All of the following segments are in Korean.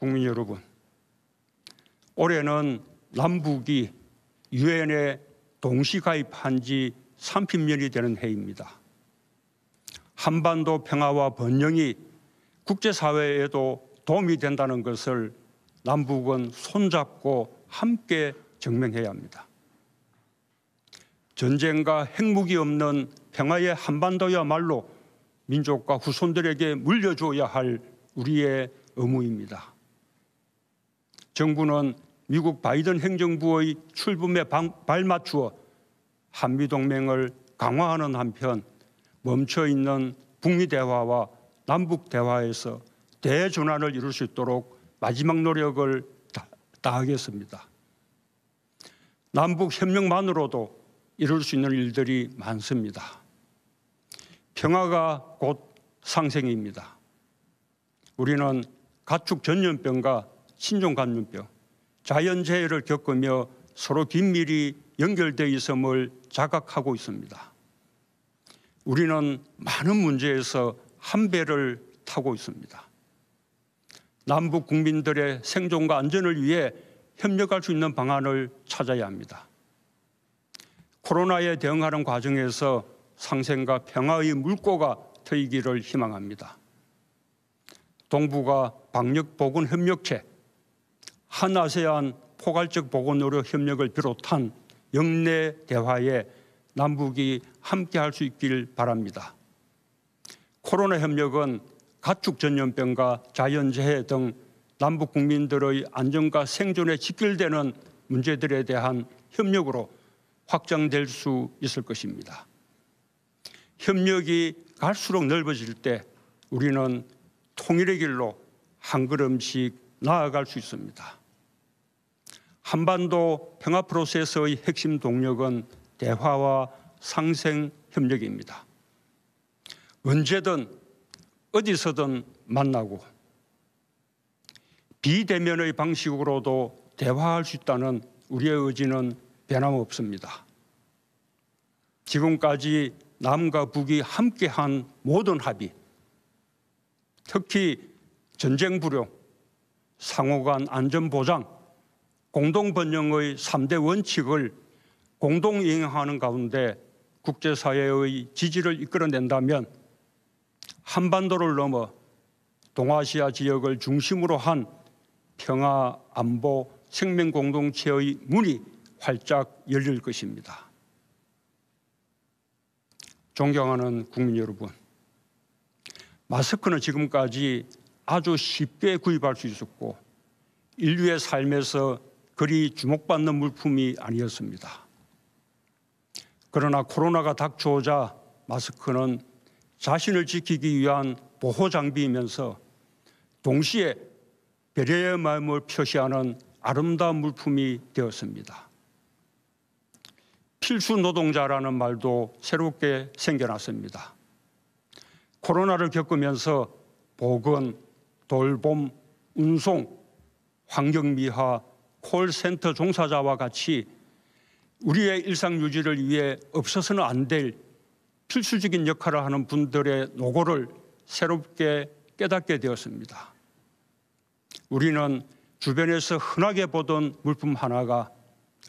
국민 여러분, 올해는 남북이 유엔에 동시 가입한 지 30년이 되는 해입니다. 한반도 평화와 번영이 국제사회에도 도움이 된다는 것을 남북은 손잡고 함께 증명해야 합니다. 전쟁과 핵무기 없는 평화의 한반도야말로 민족과 후손들에게 물려줘야 할 우리의 의무입니다. 정부는 미국 바이든 행정부의 출범에 발맞추어 한미동맹을 강화하는 한편 멈춰있는 북미 대화와 남북 대화에서 대전환을 이룰 수 있도록 마지막 노력을 다하겠습니다. 남북 협력만으로도 이룰 수 있는 일들이 많습니다. 평화가 곧 상생입니다. 우리는 가축 전염병과 신종 감염병, 자연재해를 겪으며 서로 긴밀히 연결되어 있음을 자각하고 있습니다. 우리는 많은 문제에서 한 배를 타고 있습니다. 남북 국민들의 생존과 안전을 위해 협력할 수 있는 방안을 찾아야 합니다. 코로나에 대응하는 과정에서 상생과 평화의 물꼬가 트이기를 희망합니다. 동북아 방역보건협력체, 한아세안 포괄적 보건의료 협력을 비롯한 영내 대화에 남북이 함께할 수 있길 바랍니다. 코로나 협력은 가축 전염병과 자연재해 등 남북 국민들의 안전과 생존에 직결되는 문제들에 대한 협력으로 확장될 수 있을 것입니다. 협력이 갈수록 넓어질 때 우리는 통일의 길로 한 걸음씩 나아갈 수 있습니다. 한반도 평화 프로세스의 핵심 동력은 대화와 상생 협력입니다. 언제든 어디서든 만나고 비대면의 방식으로도 대화할 수 있다는 우리의 의지는 변함없습니다. 지금까지 남과 북이 함께한 모든 합의, 특히 전쟁 불용, 상호간 안전보장, 공동번영의 3대 원칙을 공동 이행하는 가운데 국제사회의 지지를 이끌어낸다면 한반도를 넘어 동아시아 지역을 중심으로 한 평화, 안보, 생명 공동체의 문이 활짝 열릴 것입니다. 존경하는 국민 여러분, 마스크는 지금까지 아주 쉽게 구입할 수 있었고 인류의 삶에서 그리 주목받는 물품이 아니었습니다. 그러나 코로나가 닥쳐오자 마스크는 자신을 지키기 위한 보호 장비이면서 동시에 배려의 마음을 표시하는 아름다운 물품이 되었습니다. 필수 노동자라는 말도 새롭게 생겨났습니다. 코로나를 겪으면서 보건, 돌봄, 운송, 환경미화, 콜센터 종사자와 같이 우리의 일상 유지를 위해 없어서는 안 될 필수적인 역할을 하는 분들의 노고를 새롭게 깨닫게 되었습니다. 우리는 주변에서 흔하게 보던 물품 하나가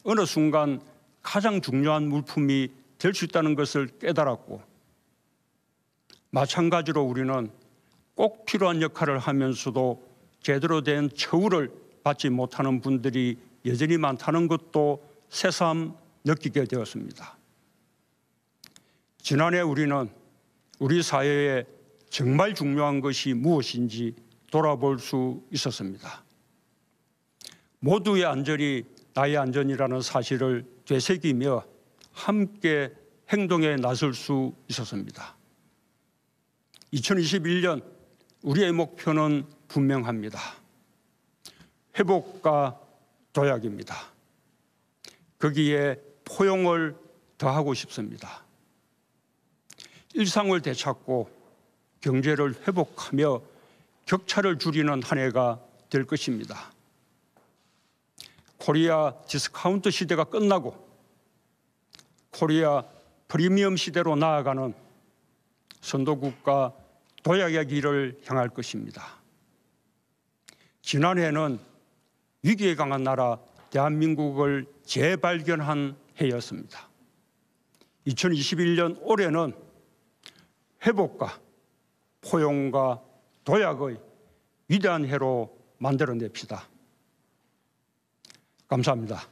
어느 순간 가장 중요한 물품이 될 수 있다는 것을 깨달았고, 마찬가지로 우리는 꼭 필요한 역할을 하면서도 제대로 된 처우를 받지 못하는 분들이 여전히 많다는 것도 새삼 느끼게 되었습니다. 지난해 우리는 우리 사회에 정말 중요한 것이 무엇인지 돌아볼 수 있었습니다. 모두의 안전이 나의 안전이라는 사실을 되새기며 함께 행동에 나설 수 있었습니다. 2021년 우리의 목표는 분명합니다. 회복과 도약입니다. 거기에 포용을 더하고 싶습니다. 일상을 되찾고 경제를 회복하며 격차를 줄이는 한 해가 될 것입니다. 코리아 디스카운트 시대가 끝나고 코리아 프리미엄 시대로 나아가는 선도국가 도약의 길을 향할 것입니다. 지난해는 위기에 강한 나라 대한민국을 재발견한 해였습니다. 2021년 올해는 회복과 포용과 도약의 위대한 해로 만들어냅시다. 감사합니다.